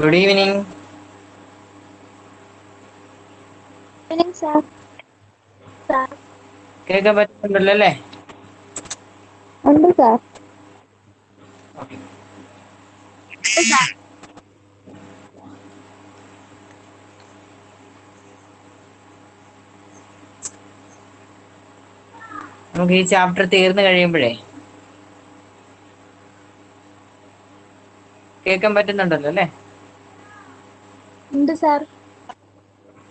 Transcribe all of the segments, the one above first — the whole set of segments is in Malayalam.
Good evening. കേൾക്കാൻ പറ്റുന്നുണ്ടല്ലോ അല്ലേ? ഉണ്ട് സാർ. നമുക്ക് ഈ ചാപ്റ്റർ തീർന്നു കഴിയുമ്പോഴേ കേൾക്കാൻ പറ്റുന്നുണ്ടല്ലോ അല്ലേ? ഉണ്ട് സാർ.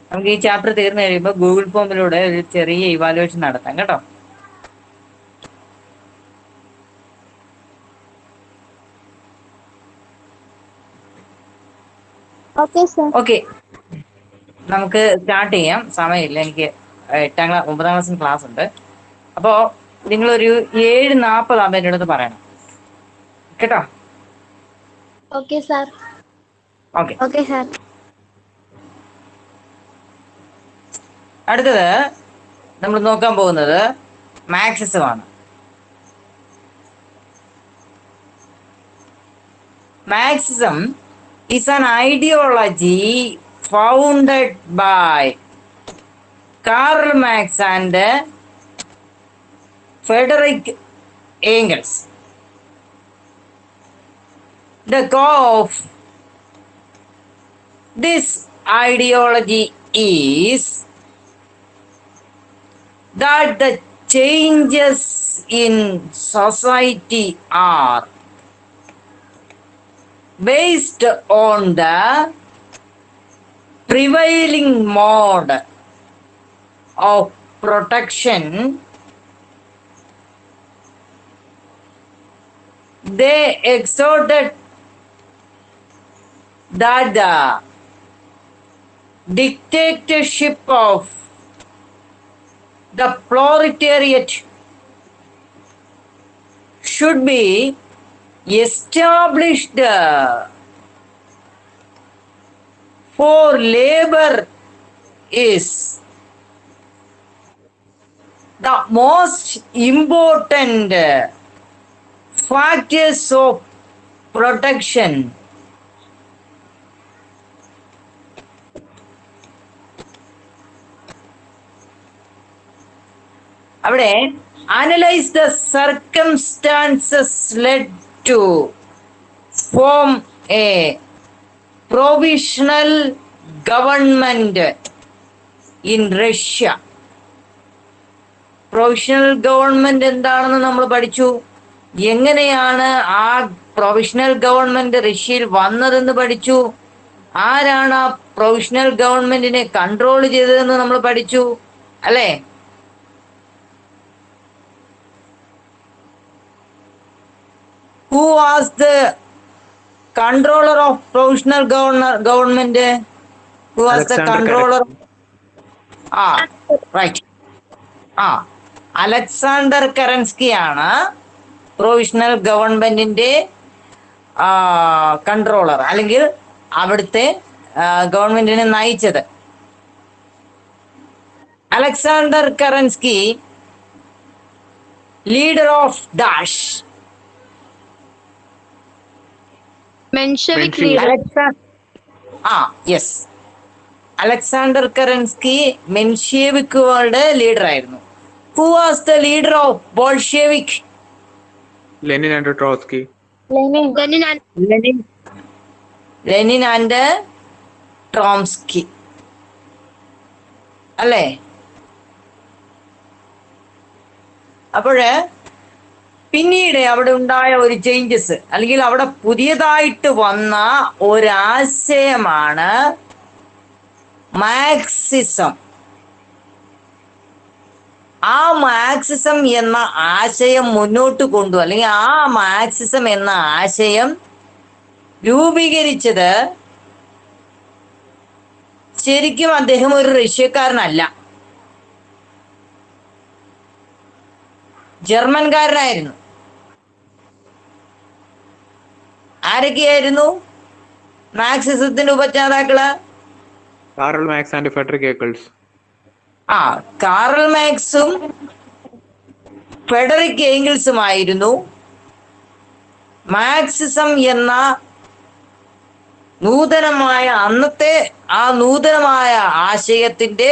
നമുക്ക് ഈ ചാപ്റ്റർ തീർന്നു കഴിയുമ്പോൾ ഗൂഗിൾ ഫോമിലൂടെ ഒരു ചെറിയ ഇവാലുവേഷൻ നടത്താം കേട്ടോ. ഓക്കെ, നമുക്ക് സ്റ്റാർട്ട് ചെയ്യാം. സമയമില്ല, എനിക്ക് 9ാം ക്ലാസ്സിന് ക്ലാസ് ഉണ്ട്. അപ്പോൾ നിങ്ങളൊരു 7:40 ആകുമ്പോൾ എൻ്റെ അടുത്ത് പറയണം കേട്ടോ. Okay sir. Okay. Okay sir. അടുത്തത് നമ്മൾ നോക്കാൻ പോകുന്നത് മാർക്സിസമാണ്. Marxism is an ideology founded by Karl Marx and Friedrich Engels. The core of this ideology is that the changes in society are based on the prevailing mode of protection. They exhorted that the dictatorship of the proletariat should be established for labor is the most important factors of protection. അവിടെ analyze the circumstances led to form a provisional government in Russia. Provisional government എന്താണെന്ന് നമ്മൾ പഠിച്ചു. എങ്ങനെയാണ് ആ പ്രൊവിഷണൽ ഗവൺമെന്റ് റഷ്യയിൽ വന്നതെന്ന് പഠിച്ചു. ആരാണ് ആ പ്രൊവിഷണൽ ഗവൺമെന്റിനെ കൺട്രോൾ ചെയ്തതെന്ന് നമ്മൾ പഠിച്ചു അല്ലേ? Who was the controller of provisional government? Who was the controller? Right. Alexander Kerensky ആണ് പ്രൊവിഷണൽ ഗവൺമെന്റിന്റെ കൺട്രോളർ, അല്ലെങ്കിൽ അവിടുത്തെ ഗവൺമെന്റിനെ നയിച്ചത്. Alexander Kerensky leader of dash Menshevik leader. Yes, Alexander Kerensky മെൻഷെവിക്കുകളുടെ ലീഡർ ആയിരുന്നു. Who was the leader of Bolshevik? Lenin and Trotsky. Lenin and Trotsky അല്ലേ? അപ്പോഴ് പിന്നീട് അവിടെ ഉണ്ടായ ഒരു ചേഞ്ചസ്, അല്ലെങ്കിൽ അവിടെ പുതിയതായിട്ട് വന്ന ഒരാശയമാണ് മാർക്സിസം. ആ മാർക്സിസം എന്ന ആശയം മുന്നോട്ട് കൊണ്ടുപോകും, അല്ലെങ്കിൽ ആ മാർക്സിസം എന്ന ആശയം രൂപീകരിച്ചത് ശരിക്കും അദ്ദേഹം ഒരു റഷ്യക്കാരനല്ല, ജർമ്മൻകാരനായിരുന്നു. ആരൊക്കെയായിരുന്നു മാർക്സിസത്തിന്റെ ഉപജ്ഞാതാക്കള്? Karl Marx and Friedrich Engels. Karl മാർക്സും ഫ്രെഡറിക് ഏംഗൽസുമായിരുന്നു മാർക്സിസം എന്ന നൂതനമായ അന്നത്തെ ആ നൂതനമായ ആശയത്തിന്റെ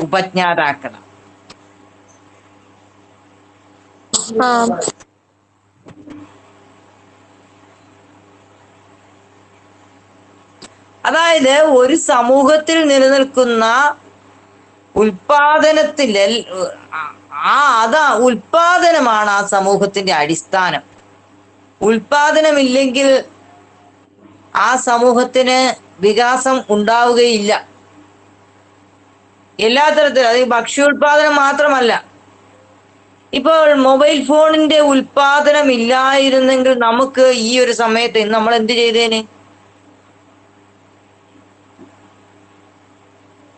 ഉപജ്ഞാതാക്കളാണ്. അതായത് ഒരു സമൂഹത്തിൽ നിലനിൽക്കുന്ന ഉൽപാദനത്തിൽ ഉൽപാദനമാണ് ആ സമൂഹത്തിന്റെ അടിസ്ഥാനം. ഉൽപാദനമില്ലെങ്കിൽ ആ സമൂഹത്തിന് വികാസം ഉണ്ടാവുകയില്ല. എല്ലാ തരത്തിലും, അത് ഭക്ഷ്യോൽപാദനം മാത്രമല്ല. ഇപ്പോൾ മൊബൈൽ ഫോണിന്റെ ഉൽപാദനം ഇല്ലായിരുന്നെങ്കിൽ നമുക്ക് ഈ ഒരു സമയത്ത് ഇന്ന് നമ്മൾ എന്ത് ചെയ്തേന്?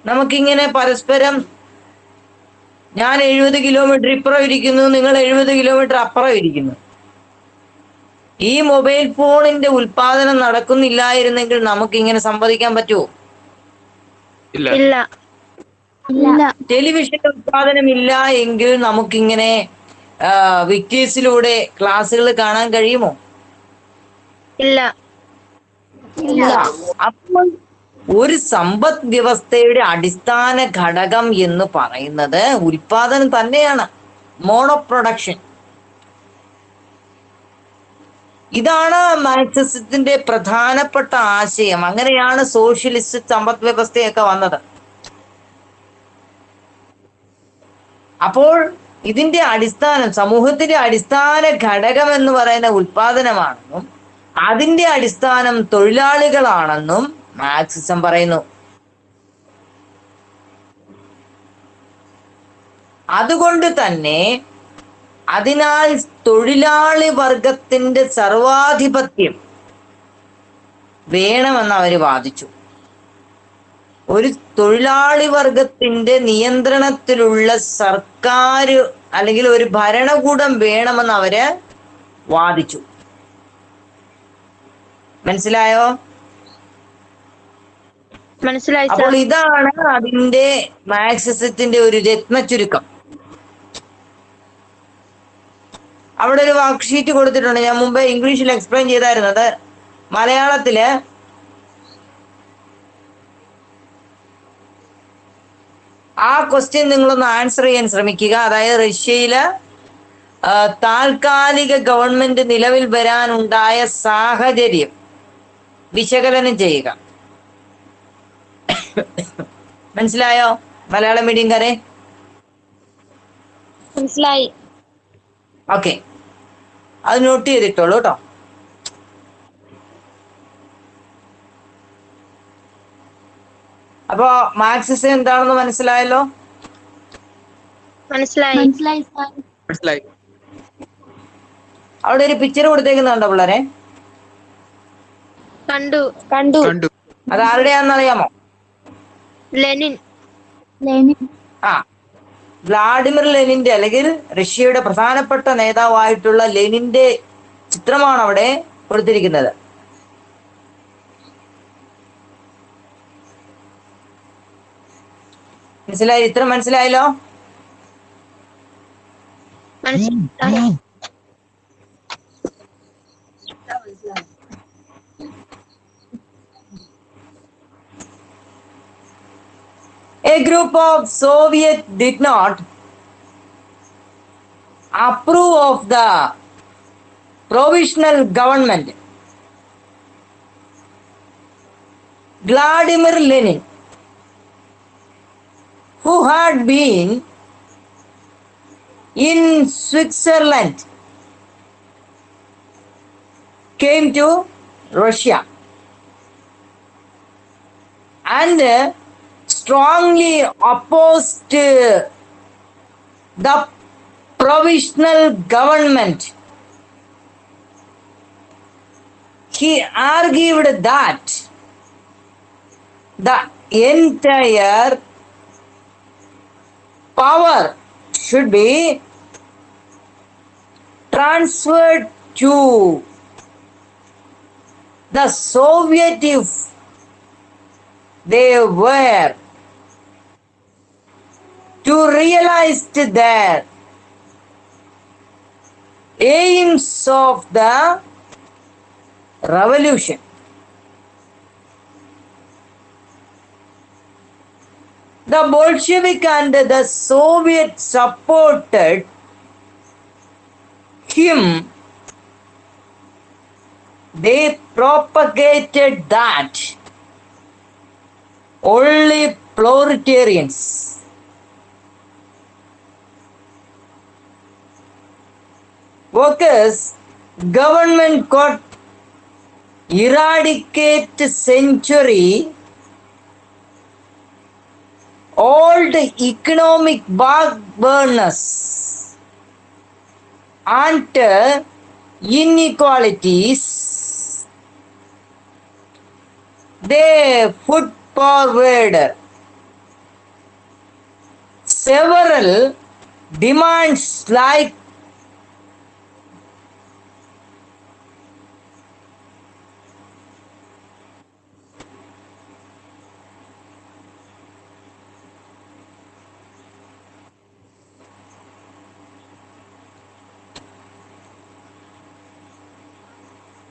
നമുക്കിങ്ങനെ പരസ്പരം ഞാൻ 70 കിലോമീറ്റർ ഇപ്പുറം ഇരിക്കുന്നു, നിങ്ങൾ 70 കിലോമീറ്റർ അപ്പുറം ഇരിക്കുന്നു. ഈ മൊബൈൽ ഫോണിന്റെ ഉൽപാദനം നടക്കുന്നില്ലായിരുന്നെങ്കിൽ നമുക്ക് ഇങ്ങനെ സംവദിക്കാൻ പറ്റുമോ? ഇല്ല. ടെലിവിഷൻ ഉൽപാദനം ഇല്ല എങ്കിൽ നമുക്കിങ്ങനെ വിക്ടേഴ്സിലൂടെ ക്ലാസ്സുകൾ കാണാൻ കഴിയുമോ? ഇല്ല. അപ്പോൾ ഒരു സമ്പദ് വ്യവസ്ഥയുടെ അടിസ്ഥാന ഘടകം എന്ന് പറയുന്നത് ഉൽപാദനം തന്നെയാണ്, മോണോ പ്രൊഡക്ഷൻ. ഇതാണ് മാർക്സിസത്തിന്റെ പ്രധാനപ്പെട്ട ആശയം. അങ്ങനെയാണ് സോഷ്യലിസ്റ്റ് സമ്പദ് വ്യവസ്ഥയൊക്കെ വന്നത്. അപ്പോൾ ഇതിന്റെ അടിസ്ഥാനം, സമൂഹത്തിന്റെ അടിസ്ഥാന ഘടകം എന്ന് പറയുന്ന ഉൽപാദനമാണെന്നും അതിന്റെ അടിസ്ഥാനം തൊഴിലാളികളാണെന്നും മാർക്സിസം പറയുന്നു. അതുകൊണ്ട് തന്നെ അതിനാൽ തൊഴിലാളി വർഗത്തിന്റെ സർവാധിപത്യം വേണമെന്ന് അവര് വാദിച്ചു. ഒരു തൊഴിലാളി വർഗത്തിന്റെ നിയന്ത്രണത്തിലുള്ള സർക്കാർ അല്ലെങ്കിൽ ഒരു ഭരണകൂടം വേണമെന്ന് അവര് വാദിച്ചു. മനസ്സിലായോ? മനസ്സിലായി. അപ്പോൾ ഇതാണ് അതിന്റെ മാർക്സിസത്തിന്റെ ഒരു രത്ന ചുരുക്കം. അവിടെ ഒരു വർക്ക് ഷീറ്റ് കൊടുത്തിട്ടുണ്ട്. ഞാൻ മുമ്പ് ഇംഗ്ലീഷിൽ എക്സ്പ്ലെയിൻ ചെയ്തായിരുന്നത്. മലയാളത്തില് ആ ക്വസ്റ്റ്യൻ നിങ്ങളൊന്ന് ആൻസർ ചെയ്യാൻ ശ്രമിക്കുക. അതായത് റഷ്യയില് താൽക്കാലിക ഗവൺമെന്റ് നിലവിൽ വരാനുണ്ടായ സാഹചര്യം വിശകലനം ചെയ്യുക. മനസ്സിലായോ മലയാളം മീഡിയംകാരെ? മനസ്സിലായി. ഓക്കെ, അത് നോട്ട് ചെയ്തിട്ടോളൂ കേട്ടോ. അപ്പോ മാർക്സിസം എന്താണെന്ന് മനസ്സിലായല്ലോ? മനസ്സിലായി. അവിടെ ഒരു പിക്ചർ കൊടുത്തേക്കുന്നുണ്ടോ പിള്ളേരെ? കണ്ടു. അത് ആരുടെയാണെന്നറിയാമോ? ലെനിൻ. ആ, വ്ളാഡിമിർ ലെനിന്റെ അല്ലെങ്കിൽ റഷ്യയുടെ പ്രധാനപ്പെട്ട നേതാവായിട്ടുള്ള ലെനിന്റെ ചിത്രമാണ് അവിടെ കൊടുത്തിരിക്കുന്നത്. മനസ്സിലായി? ചിത്രം മനസ്സിലായല്ലോ? A group of Soviets did not approve of the provisional government. Vladimir Lenin, who had been in Switzerland, came to Russia and strongly opposed the provisional government. He argued that the entire power should be transferred to the Soviet if they were to realize their aims of the revolution. The Bolshevik and the Soviet supported him. They propagated that only proletarians, workers, government could eradicate century old economic backburners and inequalities. They put forward several demands like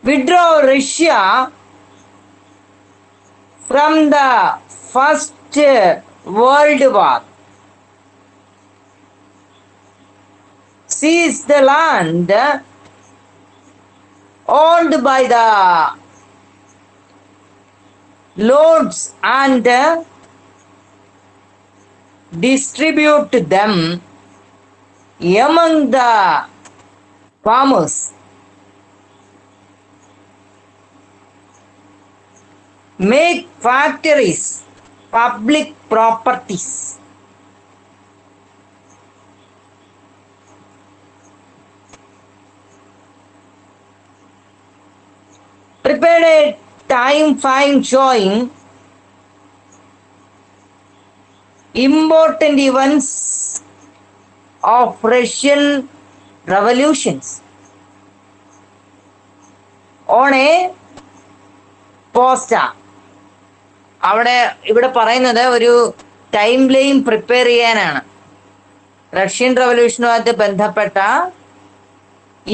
withdraw Russia from the First World War, seize the land owned by the lords and distribute them among the farmers. Make factories public properties. Prepared a time frame showing important events of Russian revolutions on a poster. ഇവിടെ പറയുന്നത് ഒരു ടൈം ലൈൻ പ്രിപ്പയർ ചെയ്യാനാണ്. റഷ്യൻ റവല്യൂഷനുമായിട്ട് ബന്ധപ്പെട്ട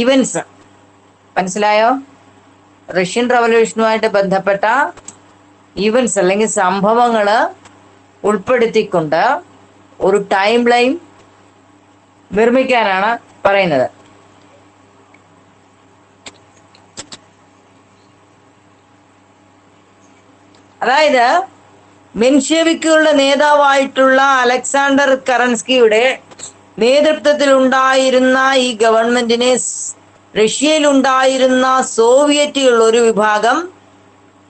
ഇവന്റ്സ്, മനസ്സിലായോ? റഷ്യൻ റവല്യൂഷനുമായിട്ട് ബന്ധപ്പെട്ട ഇവന്റ്സ് അല്ലെങ്കിൽ സംഭവങ്ങൾ ഉൾപ്പെടുത്തിക്കൊണ്ട് ഒരു ടൈം ലൈൻ നിർമ്മിക്കാനാണ് പറയുന്നത്. അതായത് മെൻഷെവിക്കുകളുടെ നേതാവായിട്ടുള്ള അലക്സാണ്ടർ കറൻസ്കിയുടെ നേതൃത്വത്തിൽ ഉണ്ടായിരുന്ന ഈ ഗവൺമെന്റിനെ റഷ്യയിൽ ഉണ്ടായിരുന്ന സോവിയറ്റുകൾ ഒരു വിഭാഗം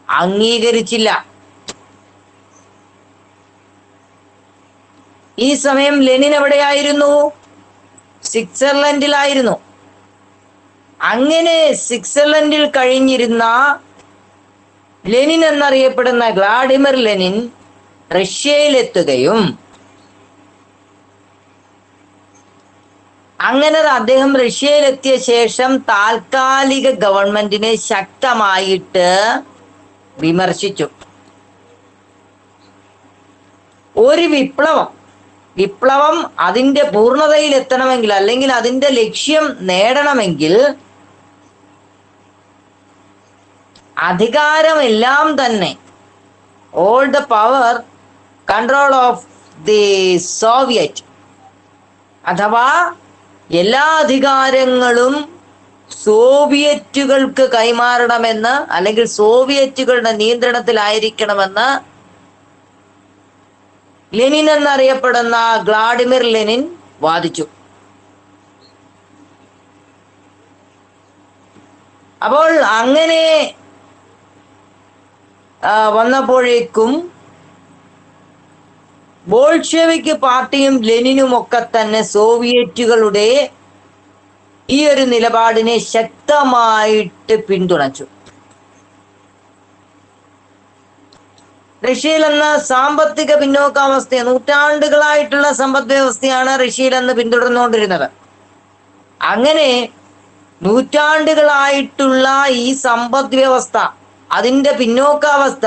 അംഗീകരിച്ചില്ല. ഈ സമയം ലെനിൻ എവിടെയായിരുന്നു? സ്വിറ്റ്സർലൻഡിലായിരുന്നു. അങ്ങനെ സ്വിറ്റ്സർലൻഡിൽ കഴിഞ്ഞിരുന്ന ലെനിൻ എന്നറിയപ്പെടുന്ന വ്ളാഡിമിർ ലെനിൻ റഷ്യയിലെത്തുകയും അങ്ങനെ അദ്ദേഹം റഷ്യയിലെത്തിയ ശേഷം താൽക്കാലിക ഗവൺമെന്റിനെ ശക്തമായിട്ട് വിമർശിച്ചു. ഒരു വിപ്ലവം അതിന്റെ പൂർണ്ണതയിലെത്തണമെങ്കിൽ അല്ലെങ്കിൽ അതിന്റെ ലക്ഷ്യം നേടണമെങ്കിൽ അധികാരമെല്ലാം തന്നെ all the power control of the Soviet അഥവാ എല്ലാ അധികാരങ്ങളും സോവിയറ്റുകൾക്ക് കൈമാറണമെന്ന് അല്ലെങ്കിൽ സോവിയറ്റുകളുടെ നിയന്ത്രണത്തിലായിരിക്കണമെന്ന് ലെനിൻ എന്നറിയപ്പെടുന്ന വ്ളാഡിമിർ ലെനിൻ വാദിച്ചു. അപ്പോൾ അങ്ങനെ വന്നപ്പോഴേക്കും ബോൾഷെവിക് പാർട്ടിയും ലെനിനും ഒക്കെ തന്നെ സോവിയറ്റുകളുടെ ഈ ഒരു നിലപാടിനെ ശക്തമായിട്ട് പിന്തുണച്ചു. റഷ്യയിൽ എന്ന സാമ്പത്തിക പിന്നോക്കാവസ്ഥ, നൂറ്റാണ്ടുകളായിട്ടുള്ള സമ്പദ് വ്യവസ്ഥയാണ് റഷ്യയിൽ അന്ന് പിന്തുടർന്നുകൊണ്ടിരുന്നത്. അങ്ങനെ നൂറ്റാണ്ടുകളായിട്ടുള്ള ഈ സമ്പദ് വ്യവസ്ഥ, അതിന്റെ പിന്നോക്കാവസ്ഥ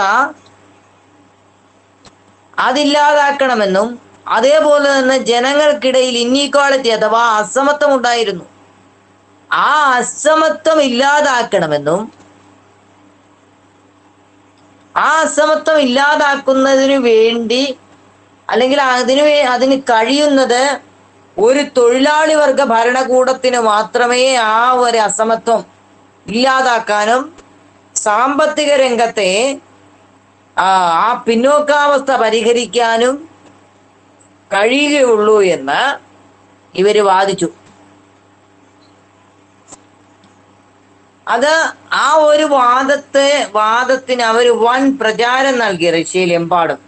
അതില്ലാതാക്കണമെന്നും അതേപോലെ തന്നെ ജനങ്ങൾക്കിടയിൽ ഇന്നീക്വാളിറ്റി അഥവാ അസമത്വം ഉണ്ടായിരുന്നു, ആ അസമത്വം ഇല്ലാതാക്കണമെന്നും ആ അസമത്വം ഇല്ലാതാക്കുന്നതിനു വേണ്ടി അല്ലെങ്കിൽ അതിന് കഴിയുന്നത് ഒരു തൊഴിലാളി വർഗ ഭരണകൂടത്തിന് മാത്രമേ ആ ഒരു അസമത്വം ഇല്ലാതാക്കാനും സാമ്പത്തിക രംഗത്തെ ആ പിന്നോക്കാവസ്ഥ പരിഹരിക്കാനും കഴിയുകയുള്ളൂ എന്ന് ഇവര് വാദിച്ചു. അത് ആ ഒരു വാദത്തിന് അവർ വൻ പ്രചാരം നൽകി റഷ്യയിലെമ്പാടും.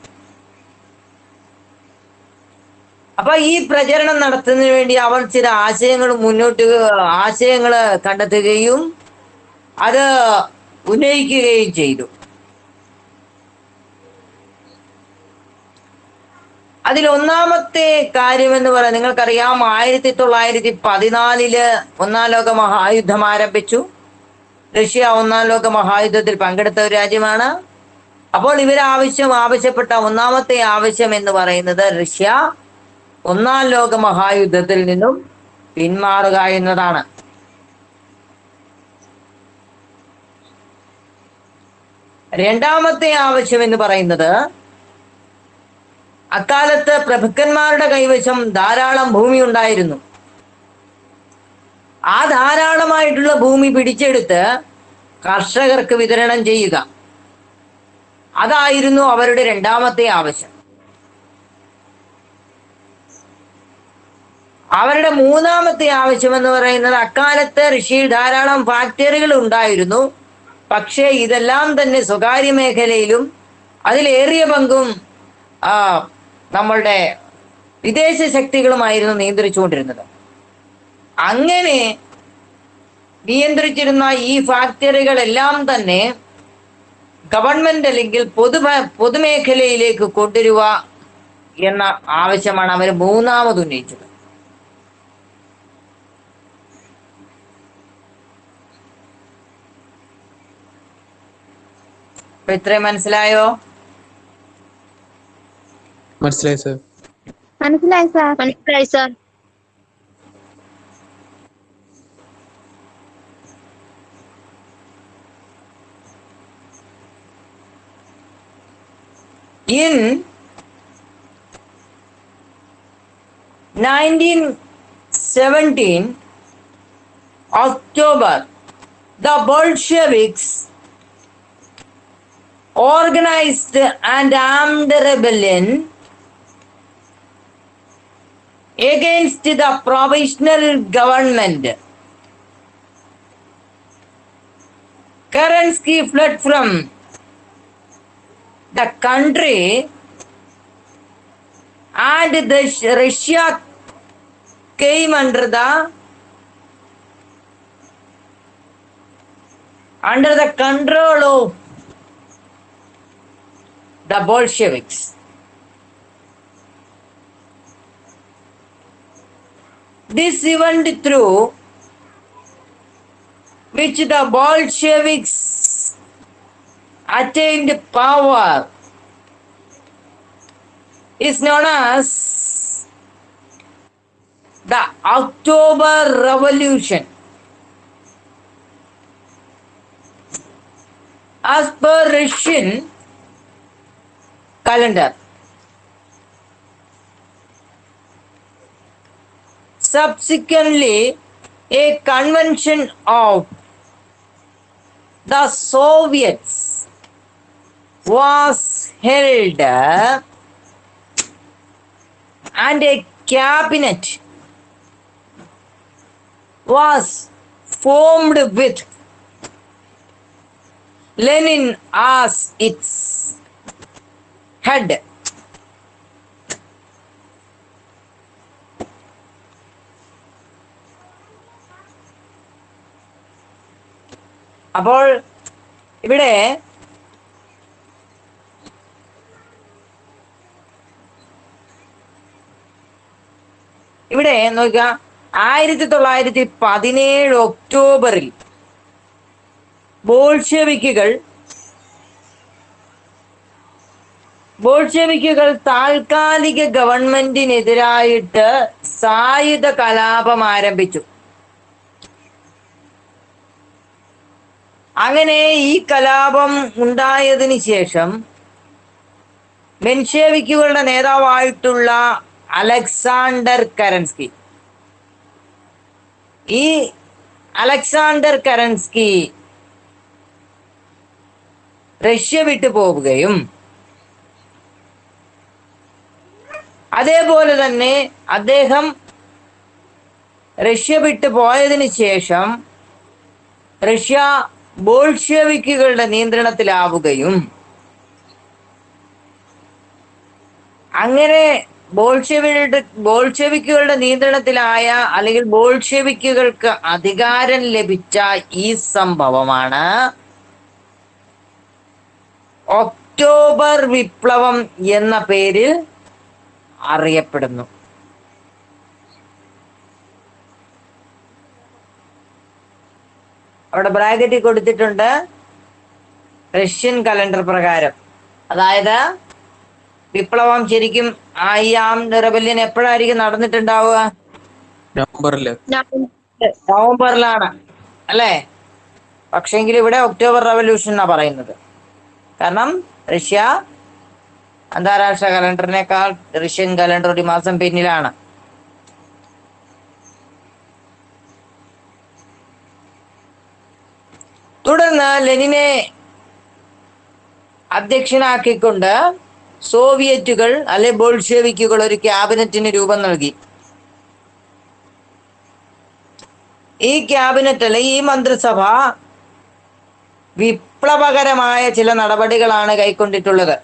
അപ്പൊ ഈ പ്രചരണം നടത്തുന്നതിന് വേണ്ടി അവർ ചില ആശയങ്ങൾ കണ്ടെത്തുകയും അത് ഉന്നയിക്കുകയും ചെയ്തു. അതിൽ ഒന്നാമത്തെ കാര്യം എന്ന് പറയുന്നത് നിങ്ങൾക്കറിയാം, 1914 ഒന്നാം ലോക മഹായുദ്ധം ആരംഭിച്ചു. റഷ്യ ഒന്നാം ലോക മഹായുദ്ധത്തിൽ പങ്കെടുത്ത ഒരു രാജ്യമാണ്. അപ്പോൾ ആവശ്യപ്പെട്ട ഒന്നാമത്തെ ആവശ്യം എന്ന് പറയുന്നത് റഷ്യ ഒന്നാം ലോക മഹായുദ്ധത്തിൽ നിന്നും പിന്മാറുക എന്നതാണ്. രണ്ടാമത്തെ ആവശ്യം എന്ന് പറയുന്നത് അക്കാലത്ത് പ്രഭുക്കന്മാരുടെ കൈവശം ധാരാളം ഭൂമി ഉണ്ടായിരുന്നു. ആ ധാരാളമായിട്ടുള്ള ഭൂമി പിടിച്ചെടുത്ത് കർഷകർക്ക് വിതരണം ചെയ്യുക. അതായിരുന്നു അവരുടെ രണ്ടാമത്തെ ആവശ്യം. അവരുടെ മൂന്നാമത്തെ ആവശ്യം എന്ന് പറയുന്നത് അക്കാലത്ത് റഷ്യയിൽ ധാരാളം ഫാക്ടറികൾ ഉണ്ടായിരുന്നു. പക്ഷേ ഇതെല്ലാം തന്നെ സ്വകാര്യ മേഖലയിലും അതിലേറിയ പങ്കും നമ്മളുടെ വിദേശ ശക്തികളുമായിരുന്നു നിയന്ത്രിച്ചുകൊണ്ടിരുന്നത്. അങ്ങനെ നിയന്ത്രിച്ചിരുന്ന ഈ ഫാക്ടറികളെല്ലാം തന്നെ ഗവൺമെന്റ് അല്ലെങ്കിൽ പൊതുമേഖലയിലേക്ക് കൊണ്ടുവരിക എന്ന ആവശ്യമാണ് അവർ മൂന്നാമത് ഉന്നയിച്ചത്. അപ്പൊ ഇത്രയും മനസ്സിലായോ? മനസ്സിലായി സർ. മനസ്സിലായി sir. In 1917 October, the Bolsheviks organized and armed rebellion against the provisional government. Kerensky fled from the country and Russia came under the control of the Bolsheviks. This event through which the Bolsheviks attained power is known as the October Revolution. As per Russian calendar, subsequently a convention of the Soviets was held and a cabinet was formed with Lenin as its head. അപ്പോൾ ഇവിടെ നോക്കുക, 1917 ഒക്ടോബറിൽ ബോൾഷെവിക്കുകൾ താൽക്കാലിക ഗവൺമെന്റിനെതിരായിട്ട് സായുധ കലാപം ആരംഭിച്ചു. അങ്ങനെ ഈ കലാപം ഉണ്ടായതിനു ശേഷം മെൻഷേവിക്കുകളുടെ നേതാവായിട്ടുള്ള അലക്സാണ്ടർ കരൻസ്കി. ഈ അലക്സാണ്ടർ കരൻസ്കി റഷ്യ വിട്ടു പോവുകയും അതേപോലെ തന്നെ അദ്ദേഹം റഷ്യ വിട്ടു പോയതിന് ശേഷം റഷ്യ ബോൾഷെവിക്കുകളുടെ നിയന്ത്രണത്തിലാവുകയും അങ്ങനെ ബോൾഷെവിക്കുകളുടെ നിയന്ത്രണത്തിലായ അല്ലെങ്കിൽ ബോൾഷെവിക്കുകൾക്ക് അധികാരം ലഭിച്ച ഈ സംഭവമാണ് ഒക്ടോബർ വിപ്ലവം എന്ന പേരിൽ അറിയപ്പെടുന്നു. അവിടെ ബ്രാക്കറ്റിൽ കൊടുത്തിട്ടുണ്ട് റഷ്യൻ കലണ്ടർ പ്രകാരം. അതായത് വിപ്ലവം ശരിക്കും ഈ ആംഡ് റെബല്യൻ എപ്പോഴായിരിക്കും നടന്നിട്ടുണ്ടാവുക? നവംബറിലാണ് അല്ലേ? പക്ഷെങ്കിൽ ഇവിടെ ഒക്ടോബർ റവല്യൂഷൻ എന്നാ പറയുന്നത്. കാരണം റഷ്യ അന്താരാഷ്ട്ര കലണ്ടറിനേക്കാൾ റഷ്യൻ കലണ്ടർ ഒരു മാസം പിന്നിലാണ്. തുടർന്ന് ലെനിനെ അധ്യക്ഷനാക്കിക്കൊണ്ട് സോവിയറ്റുകൾ അല്ലെ ബോൾഷെവിക്കുകൾ ഒരു ക്യാബിനറ്റിന് രൂപം നൽകി. ഈ ക്യാബിനറ്റ് അല്ലെ ഈ മന്ത്രിസഭ വിപ്ലവകരമായ ചില നടപടികളാണ് കൈക്കൊണ്ടിട്ടുള്ളത്.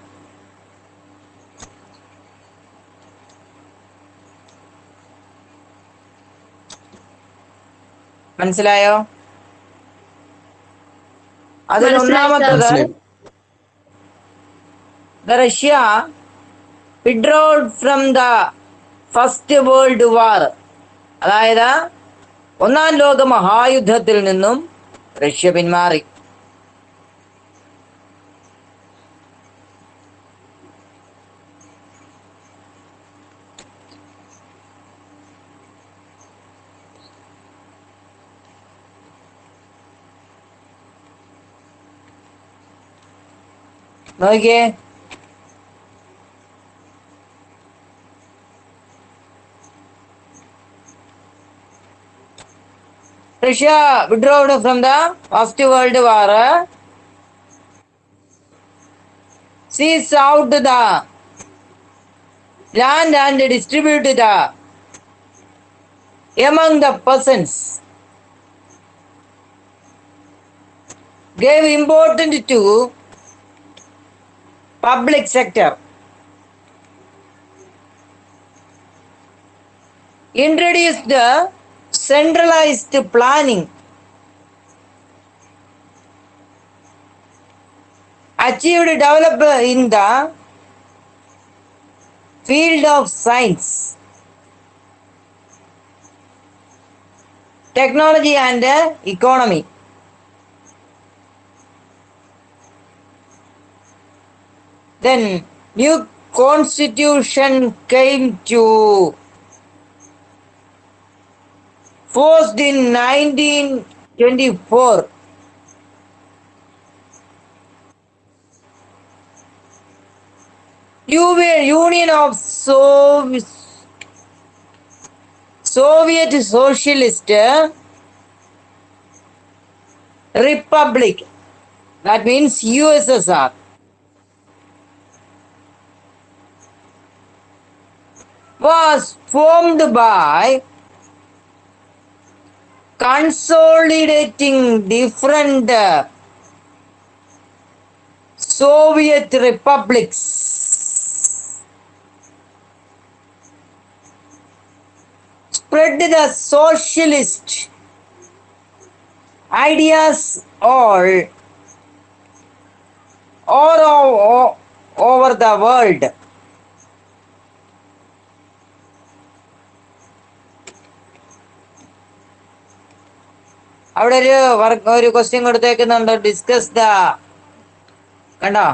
മനസ്സിലായോ? അതിൽ ഒന്നാമത്തത് Russia withdrew from the first world war. അതായത് ഒന്നാം ലോക മഹായുദ്ധത്തിൽ നിന്നും റഷ്യ പിന്മാറി. നോക്കിയേ, Russia withdrew from the First World War, seized out the land and distributed among the peasants, gave importance to public sector, introduced the centralized planning, achieved development in the field of science, technology and economy. Then new constitution came to forced in 1924. Union of Soviet Socialist Republic, that means USSR, was formed by consolidating different Soviet republics, spread the socialist ideas all over the world. അവിടെ ഒരു ക്വസ്റ്റ്യൻ കൊടുത്തേക്കുന്നുണ്ട്, ഡിസ്കസ് ദ, കണ്ടോ?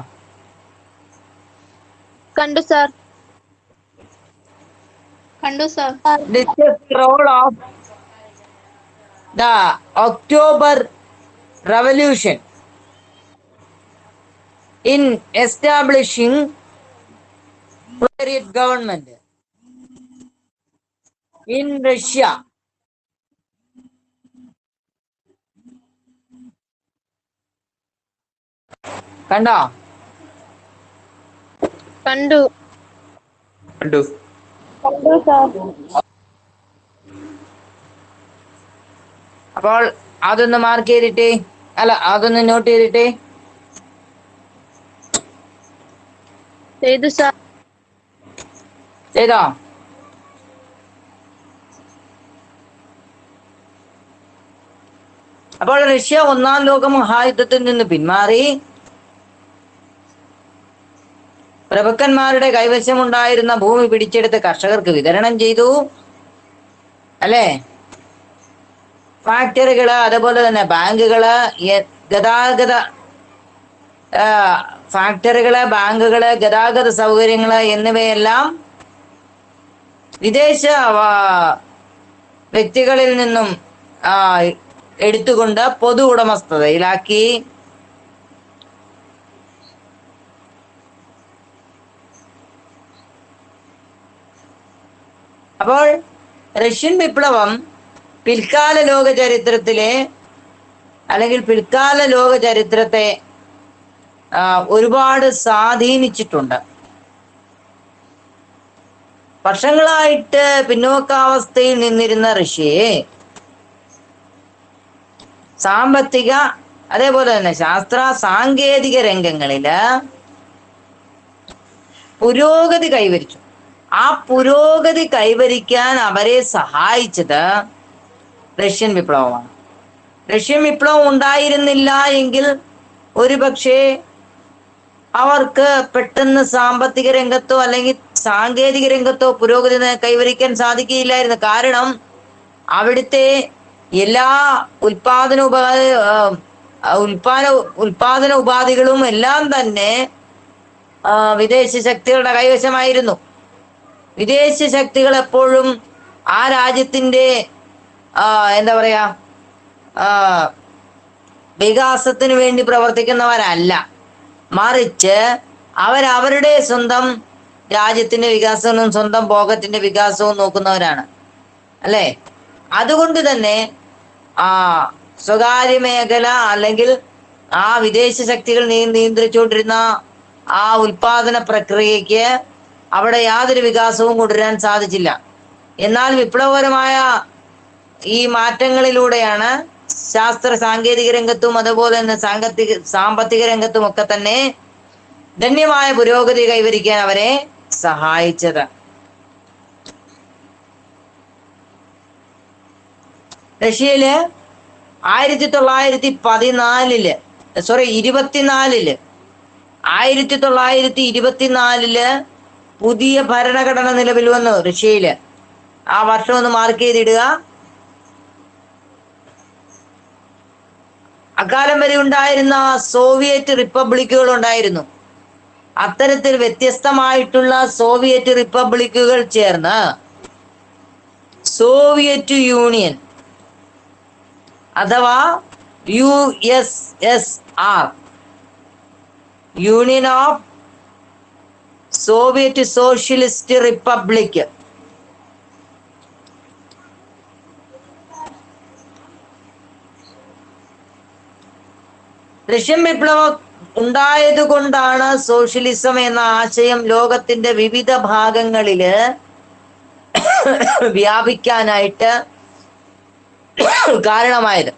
കണ്ടു sir. Discuss the role of the October Revolution in establishing proletariat government in Russia. കണ്ടോ? കണ്ടു. Undo. കണ്ടു സാർ. അപ്പോൾ അതൊന്ന് മാർക്ക് ചെയ്തിട്ടേ, അല്ല അതൊന്ന് നോട്ട് ചെയ്തിട്ടേ. ചെയ്തു സാർ. ചെയ്തോ? അപ്പോൾ റഷ്യ ഒന്നാം ലോക മഹായുദ്ധത്തിൽ നിന്ന് പിന്മാറി പ്രഭുക്കന്മാരുടെ കൈവശമുണ്ടായിരുന്ന ഭൂമി പിടിച്ചെടുത്ത് കർഷകർക്ക് വിതരണം ചെയ്തു, അല്ലേ? ഫാക്ടറികള്, അതുപോലെ തന്നെ ബാങ്കുകള്, ഗതാഗത ഫാക്ടറികള്, ബാങ്കുകള്, ഗതാഗത സൗകര്യങ്ങള് എന്നിവയെല്ലാം വിദേശ വ്യക്തികളിൽ നിന്നും എടുത്തുകൊണ്ട് പൊതു ഉടമസ്ഥതയിലാക്കി. അപ്പോൾ റഷ്യൻ വിപ്ലവം പിൽക്കാല ലോക ചരിത്രത്തിലെ അല്ലെങ്കിൽ പിൽക്കാല ലോക ചരിത്രത്തെ ഒരുപാട് സ്വാധീനിച്ചിട്ടുണ്ട്. വർഷങ്ങളായിട്ട് പിന്നോക്കാവസ്ഥയിൽ നിന്നിരുന്ന റഷ്യയെ സാമ്പത്തിക, അതേപോലെ തന്നെ ശാസ്ത്ര സാങ്കേതിക രംഗങ്ങളില് പുരോഗതി കൈവരിച്ചു. ആ പുരോഗതി കൈവരിക്കാൻ അവരെ സഹായിച്ചത് റഷ്യൻ വിപ്ലവമാണ്. റഷ്യൻ വിപ്ലവം ഉണ്ടായിരുന്നില്ല എങ്കിൽ ഒരുപക്ഷെ അവർക്ക് പെട്ടെന്ന് സാമ്പത്തിക രംഗത്തോ അല്ലെങ്കിൽ സാങ്കേതിക രംഗത്തോ പുരോഗതി കൈവരിക്കാൻ സാധിക്കുകയില്ലായിരുന്നു. കാരണം അവിടുത്തെ എല്ലാ ഉൽപാദന ഉപാധികളും എല്ലാം തന്നെ വിദേശ ശക്തികളുടെ കൈവശമായിരുന്നു. വിദേശ ശക്തികൾ എപ്പോഴും ആ രാജ്യത്തിന്റെ എന്താ പറയാ വികാസത്തിന് വേണ്ടി പ്രവർത്തിക്കുന്നവരല്ല, മറിച്ച് അവരവരുടെ സ്വന്തം രാജ്യത്തിന്റെ വികാസവും സ്വന്തം പോക്കറ്റിന്റെ വികാസവും നോക്കുന്നവരാണ്, അല്ലേ? അതുകൊണ്ട് തന്നെ സ്വകാര്യ മേഖല അല്ലെങ്കിൽ ആ വിദേശ ശക്തികൾ നിയന്ത്രിച്ചുകൊണ്ടിരുന്ന ആ ഉൽപാദന പ്രക്രിയക്ക് അവിടെ യാതൊരു വികാസവും കൊണ്ടുവരാൻ സാധിച്ചില്ല. എന്നാൽ വിപ്ലവകരമായ ഈ മാറ്റങ്ങളിലൂടെയാണ് ശാസ്ത്ര സാങ്കേതിക രംഗത്തും അതുപോലെ തന്നെ സാമ്പത്തിക രംഗത്തും ഒക്കെ തന്നെ ഗണ്യമായ പുരോഗതി കൈവരിക്കാൻ അവരെ സഹായിച്ചത്. റഷ്യയില് 1924 പുതിയ ഭരണഘടന നിലവിൽ വന്നു റഷ്യയില്. ആ വർഷം ഒന്ന് മാർക്ക് ചെയ്തിടുക. അക്കാലം വരെ ഉണ്ടായിരുന്ന സോവിയറ്റ് റിപ്പബ്ലിക്കുകൾ ഉണ്ടായിരുന്നു. അത്തരത്തിൽ വ്യത്യസ്തമായിട്ടുള്ള സോവിയറ്റ് റിപ്പബ്ലിക്കുകൾ ചേർന്ന് സോവിയറ്റ് യൂണിയൻ അഥവാ USSR, union of Soviet socialist republic, Russian വിപ്ലവം ഉണ്ടായത് കൊണ്ടാണ് സോഷ്യലിസം എന്ന ആശയം ലോകത്തിന്റെ വിവിധ ഭാഗങ്ങളില് വ്യാപിക്കാനായിട്ട് കാരണമായത്.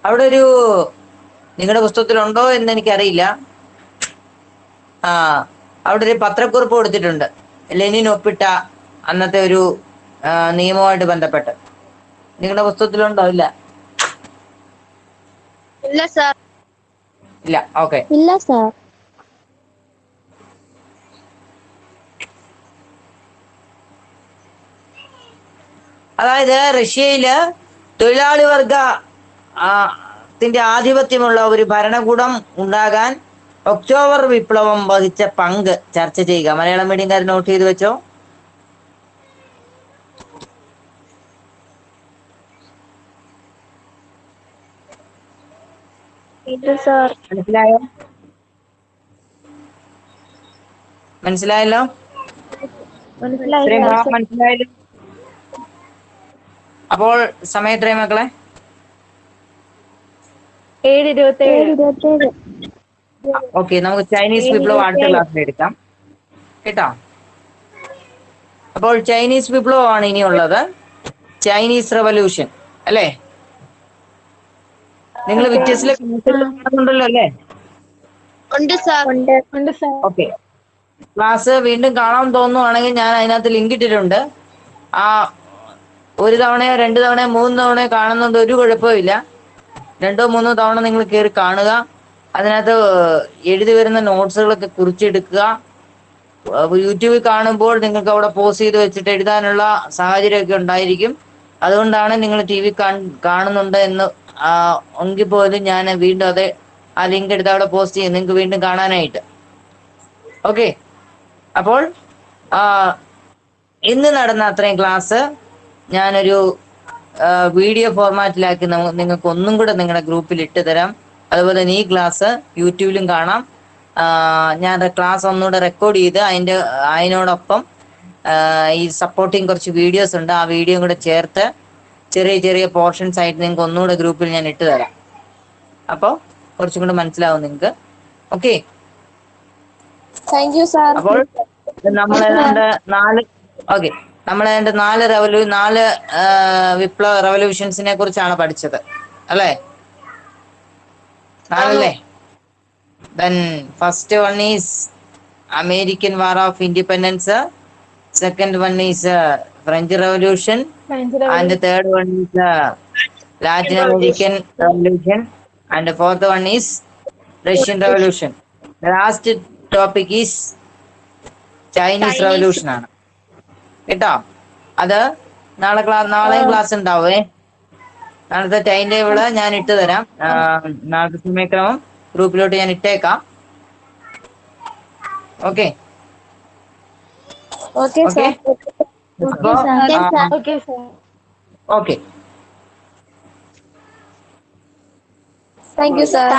അവിടെ ഒരു നിങ്ങളുടെ പുസ്തകത്തിലുണ്ടോ എന്ന് എനിക്കറിയില്ല. അവിടെ ഒരു പത്രക്കുറിപ്പ് കൊടുത്തിട്ടുണ്ട്, ലെനിൻ ഒപ്പിട്ട അന്നത്തെ ഒരു നിയമവുമായിട്ട് ബന്ധപ്പെട്ട്. നിങ്ങളുടെ പുസ്തകത്തിലുണ്ടോ? ഇല്ല, ഇല്ല സാർ. ഇല്ല. ഓക്കെ. ഇല്ല സാർ. അതായത് റഷ്യയില് തൊഴിലാളി വർഗത്തിന്റെ ആധിപത്യമുള്ള ഒരു ഭരണകൂടം ഉണ്ടാകാൻ ഒക്ടോബർ വിപ്ലവം വഹിച്ച പങ്ക് ചർച്ച ചെയ്യുക. മലയാളം മീഡിയംകാർ നോട്ട് ചെയ്ത് വെച്ചോ. ഇത് സാർ. മനസ്സിലായോ? മനസ്സിലായല്ലോ? മനസ്സിലായി ഇത്രയും സാർ. ഭാഗം മനസ്സിലായല്ലോ? അപ്പോൾ സമയം എത്രയും മക്കളെ? 7:27. ഓക്കെ, നമുക്ക് ചൈനീസ് വിപ്ലവം അടുത്ത ക്ലാസ്സിൽ എടുക്കാം കേട്ടോ. അപ്പോൾ ചൈനീസ് വിപ്ലവമാണ് ഇനിയുള്ളത്. ചൈനീസ് റെവല്യൂഷൻ അല്ലേ? നിങ്ങൾ വിറ്റ്നസിലെ കാണുന്നുണ്ടല്ലോ അല്ലേ? ഉണ്ട് സാർ. ഉണ്ട് സാർ. ഓക്കെ, ക്ലാസ് വീണ്ടും കാണാൻ തോന്നുവാണെങ്കിൽ ഞാൻ അതിനകത്ത് ലിങ്ക് ഇട്ടിട്ടുണ്ട്. ആ ഒരു തവണയോ 2 തവണയോ 3 തവണയോ കാണുന്നത് ഒരു കുഴപ്പമില്ല. 2 or 3 തവണ നിങ്ങൾ കയറി കാണുക. അതിനകത്ത് എഴുതി വരുന്ന നോട്ട്സുകളൊക്കെ കുറിച്ചെടുക്കുക. യൂട്യൂബിൽ കാണുമ്പോൾ നിങ്ങൾക്ക് അവിടെ പോസ് ചെയ്ത് വെച്ചിട്ട് എഴുതാനുള്ള സാഹചര്യമൊക്കെ ഉണ്ടായിരിക്കും. അതുകൊണ്ടാണ് നിങ്ങൾ ടി വി കാണുന്നുണ്ട് എന്ന് എങ്കിൽ പോലും ഞാൻ വീണ്ടും അത് ആ ലിങ്ക് എടുത്ത് അവിടെ പോസ്റ്റ് ചെയ്യും നിങ്ങൾക്ക് വീണ്ടും കാണാനായിട്ട്. ഓക്കെ, അപ്പോൾ ഇന്ന് നടന്ന അത്രയും ക്ലാസ് ഞാനൊരു വീഡിയോ ഫോർമാറ്റിലാക്കി നിങ്ങൾക്ക് ഒന്നും കൂടെ നിങ്ങളുടെ ഗ്രൂപ്പിൽ ഇട്ട് തരാം. അതുപോലെ തന്നെ ഈ ക്ലാസ് യൂട്യൂബിലും കാണാം. ഞാൻ ക്ലാസ് ഒന്നുകൂടെ റെക്കോർഡ് ചെയ്ത് അതിനോടൊപ്പം ഈ സപ്പോർട്ടിങ് കുറച്ച് വീഡിയോസ് ഉണ്ട്. ആ വീഡിയോ കൂടെ ചേർത്ത് ചെറിയ ചെറിയ പോർഷൻസ് ആയിട്ട് നിങ്ങൾക്ക് ഒന്നുകൂടെ ഗ്രൂപ്പിൽ ഞാൻ ഇട്ട് തരാം. അപ്പോൾ കുറച്ചും കൂടെ മനസ്സിലാവും നിങ്ങൾക്ക്. Okay, thank you sir. അപ്പോൾ നമ്മളേതാണ്ട് 4 വിപ്ലവ റെവല്യൂഷൻസിനെ കുറിച്ചാണ് പഠിച്ചത് അല്ലേ? 4 അല്ലേ? Then first one is American War of Independence, second one is French Revolution, and the third one is Latin American Revolution, and the fourth one is Russian Revolution. The last topic is Chinese Revolution ആണ് കേട്ടോ. അത് നാളെയും ക്ലാസ് ഉണ്ടാവേ. നാളത്തെ ടൈം ടേബിള് ഞാൻ ഇട്ട് തരാം. നാളത്തെ സമയക്രമം ഗ്രൂപ്പിലോട്ട് ഞാൻ ഇട്ടേക്കാം. Okay okay okay okay. Thank you sir.